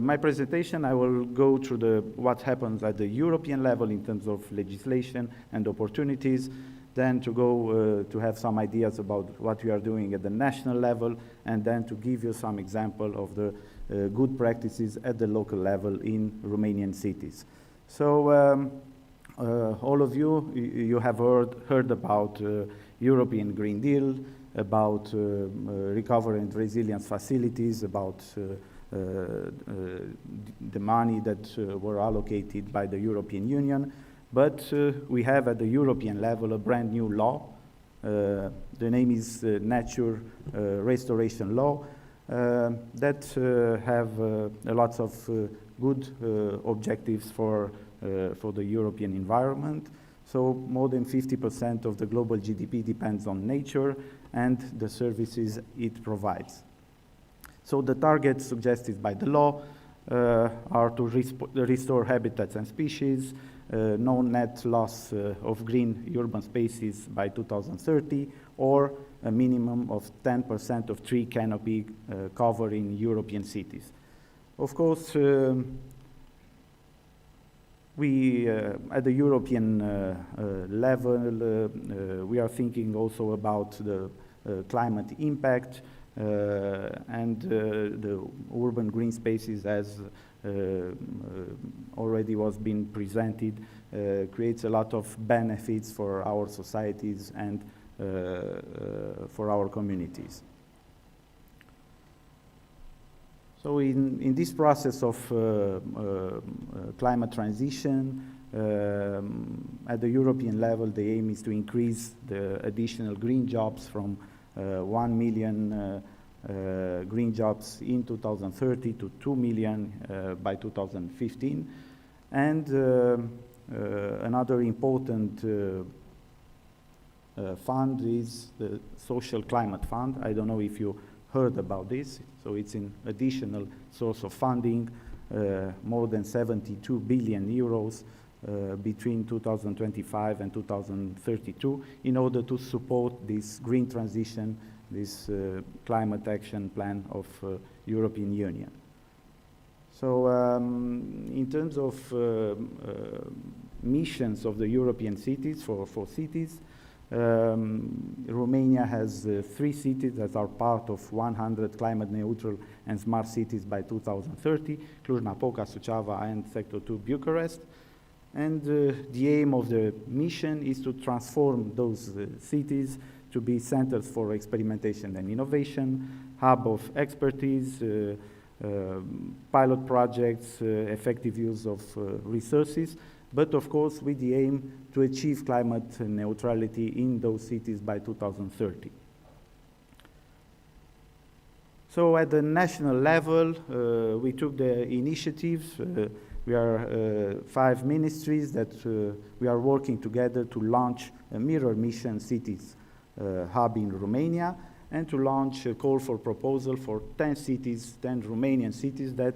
my presentation, I will go through what happens at the European level in terms of legislation and opportunities, then to go to have some ideas about what we are doing at the national level, and then to give you some example of the good practices at the local level in Romanian cities. So all of you have heard about European Green Deal, about recovery and resilience facilities, about the money that were allocated by the European Union. But we have at the European level a brand new law. The name is Nature Restoration Law that have lots of good objectives for the European environment. So more than 50% of the global GDP depends on nature and the services it provides. So the targets suggested by the law are to restore habitats and species, no net loss of green urban spaces by 2030, or a minimum of 10% of tree canopy cover in European cities. Of course, we, at the European level, we are thinking also about the climate impact and the urban green spaces, as already was being presented, creates a lot of benefits for our societies and for our communities. So in this process of climate transition, at the European level, the aim is to increase the additional green jobs from 1 million green jobs in 2030 to 2 million by 2015. And another important fund is the Social Climate Fund. I don't know if you heard about this. So it's an additional source of funding, more than 72 billion euros between 2025 and 2032 in order to support this green transition, this climate action plan of European Union. So in terms of missions of the European cities, for cities, Romania has 3 cities that are part of 100 climate neutral and smart cities by 2030, Cluj-Napoca, Suceava, and Sector 2 Bucharest. And the aim of the mission is to transform those cities to be centers for experimentation and innovation, hub of expertise, pilot projects, effective use of resources, but of course with the aim to achieve climate neutrality in those cities by 2030. So at the national level, we took the initiative. We are 5 ministries that we are working together to launch a mirror mission cities hub in Romania, and to launch a call for proposal for 10 cities, 10 Romanian cities that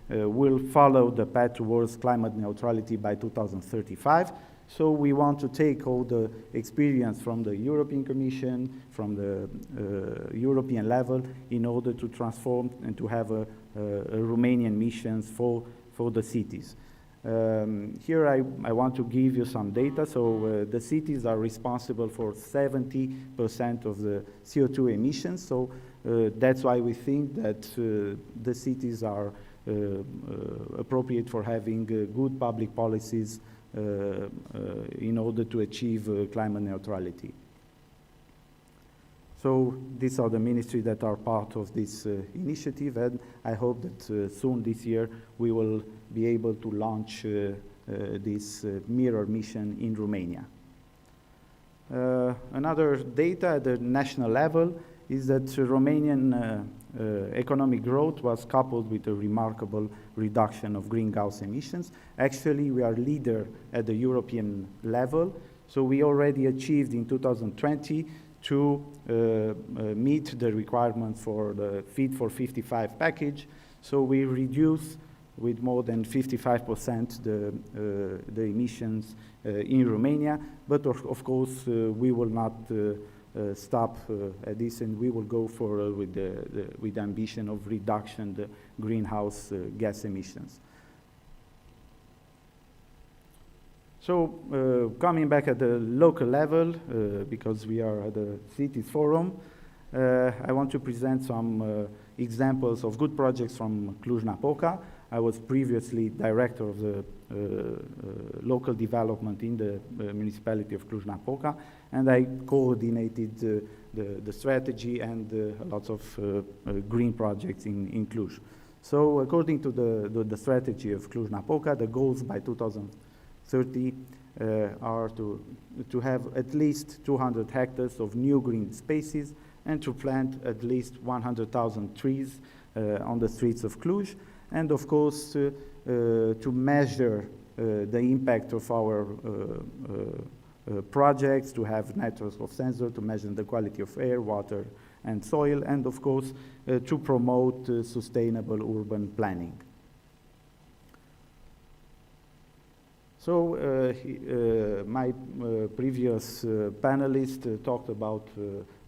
will follow the path towards climate neutrality by 2035. So we want to take all the experience from the European Commission, from the European level, in order to transform and to have a Romanian missions for the cities. Here I want to give you some data. So the cities are responsible for 70% of the CO2 emissions. So that's why we think that the cities are appropriate for having good public policies in order to achieve climate neutrality. So these are the ministries that are part of this initiative, and I hope that soon this year we will be able to launch this mirror mission in Romania. Another data at the national level is that Romanian economic growth was coupled with a remarkable reduction of greenhouse emissions. Actually, we are leader at the European level, so we already achieved in 2020 to meet the requirements for the Fit for 55 package. So we reduce with more than 55% the emissions in Romania, but of course we will not stop at this, and we will go forward with the ambition of reduction the greenhouse gas emissions. So coming back at the local level, because we are at the Cities Forum, I want to present some examples of good projects from Cluj-Napoca. I was previously director of the local development in the municipality of Cluj-Napoca, and I coordinated the strategy and lots of green projects in Cluj. So according to the strategy of Cluj-Napoca, the goals by 2030 are to have at least 200 hectares of new green spaces and to plant at least 100,000 trees on the streets of Cluj, and of course to measure the impact of our projects, to have networks of sensors to measure the quality of air, water, and soil, and of course to promote sustainable urban planning. So my previous panelist talked about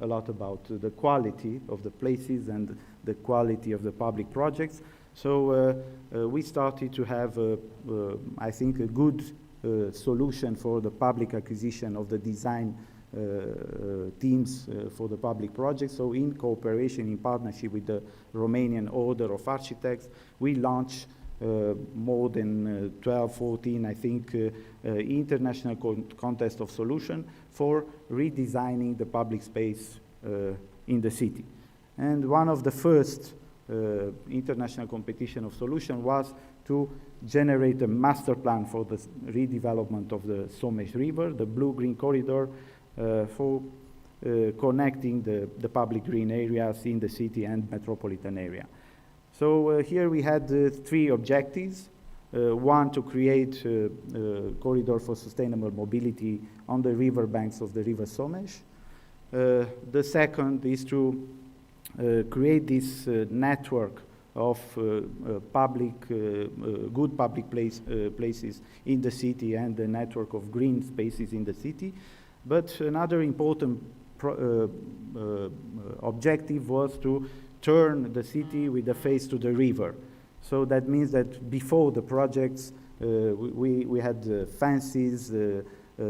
a lot about the quality of the places and the quality of the public projects. So we started to have, I think, a good solution for the public acquisition of the design teams for the public projects. So in cooperation, in partnership with the Romanian Order of Architects, we launched more than 12, 14, I think, international contest of solution for redesigning the public space in the city. And one of the first international competition of solution was to generate a master plan for the redevelopment of the Someș River, the blue-green corridor for connecting the public green areas in the city and metropolitan area. So here we had three objectives. One, to create a corridor for sustainable mobility on the river banks of the river Someș. The second is to create this network of good public places in the city and the network of green spaces in the city. But another important objective was to turn the city with the face to the river. So that means that before the projects, we had fences,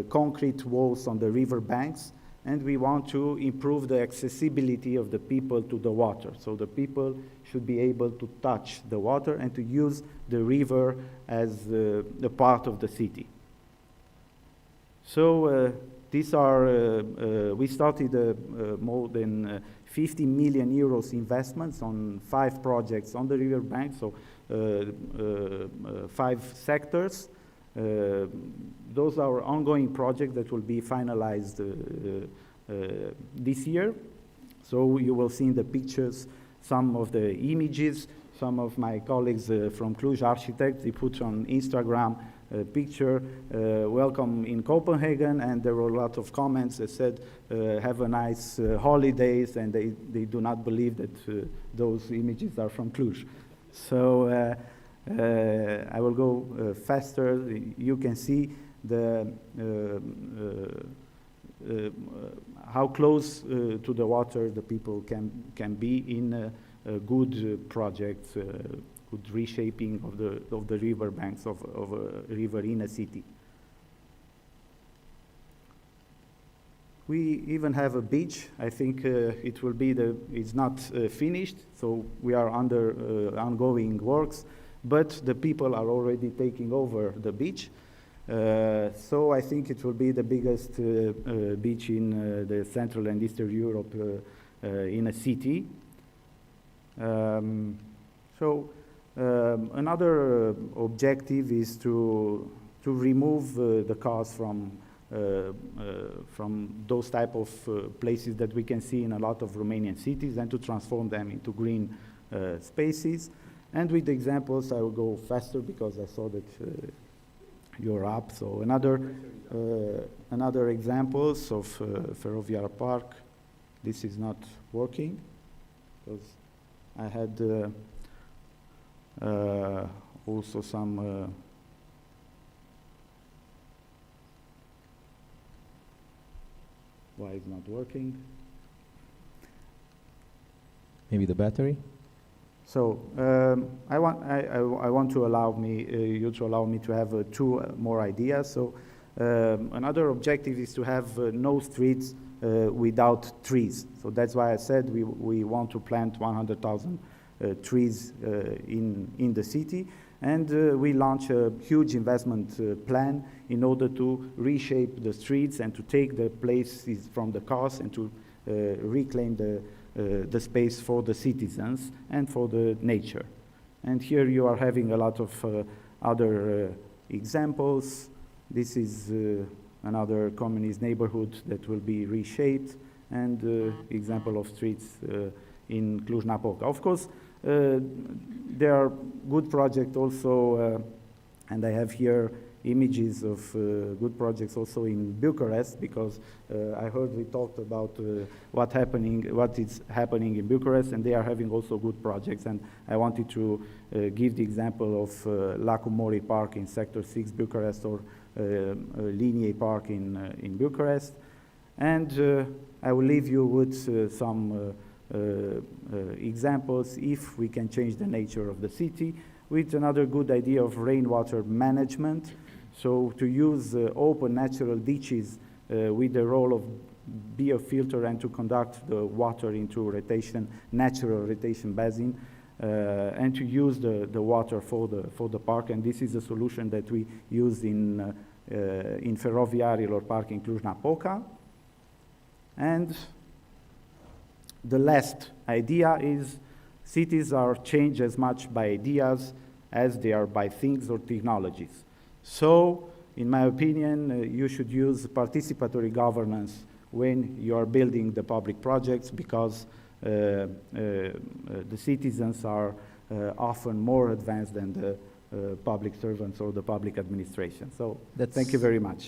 concrete walls on the river banks, and we want to improve the accessibility of the people to the water. So the people should be able to touch the water and to use the river as a part of the city. So these are, we started more than 50 million euros investments on 5 projects on the river bank, so 5 sectors. Those are ongoing projects that will be finalized this year. So you will see in the pictures some of the images. Some of my colleagues from Cluj Architects, they put on Instagram a picture, welcome in Copenhagen, and there were a lot of comments that said, have a nice holidays, and they do not believe that those images are from Cluj. So I will go faster. You can see how close to the water the people can be in good projects, good reshaping of the river banks of a river in a city. We even have a beach. I think it will be it's not finished, so we are under ongoing works, but the people are already taking over the beach. So I think it will be the biggest beach in the Central and Eastern Europe in a city. Another objective is to remove the cars from those type of places that we can see in a lot of Romanian cities and to transform them into green spaces. And with the examples, I will go faster because I saw that you're up. So another examples of Ferroviar Park. This is not working because I had also some why it's not working. Maybe the battery? So I want to allow me you to allow me to have two more ideas. So another objective is to have no streets without trees. So that's why I said we want to plant 100,000 trees in the city, and we launch a huge investment plan in order to reshape the streets and to take the places from the cars and to reclaim the space for the citizens and for the nature. And here you are having a lot of other examples. This is another communist neighborhood that will be reshaped, and example of streets in Cluj-Napoca. Of course, there are good projects also, and I have here images of good projects also in Bucharest, because I heard we talked about what is happening in Bucharest, and they are having also good projects. And I wanted to give the example of Lacul Mori Park in Sector 6 Bucharest, or Linie Park in Bucharest. And I will leave you with some examples if we can change the nature of the city, with another good idea of rainwater management. So to use open natural ditches with the role of be a filter and to conduct the water into rotation, natural rotation basin, and to use the water for the park. And this is a solution that we use in Ferroviarilor Park in Cluj-Napoca. And the last idea is cities are changed as much by ideas as they are by things or technologies. So, in my opinion, you should use participatory governance when you are building the public projects, because the citizens are often more advanced than the public servants or the public administration. So, thank you very much.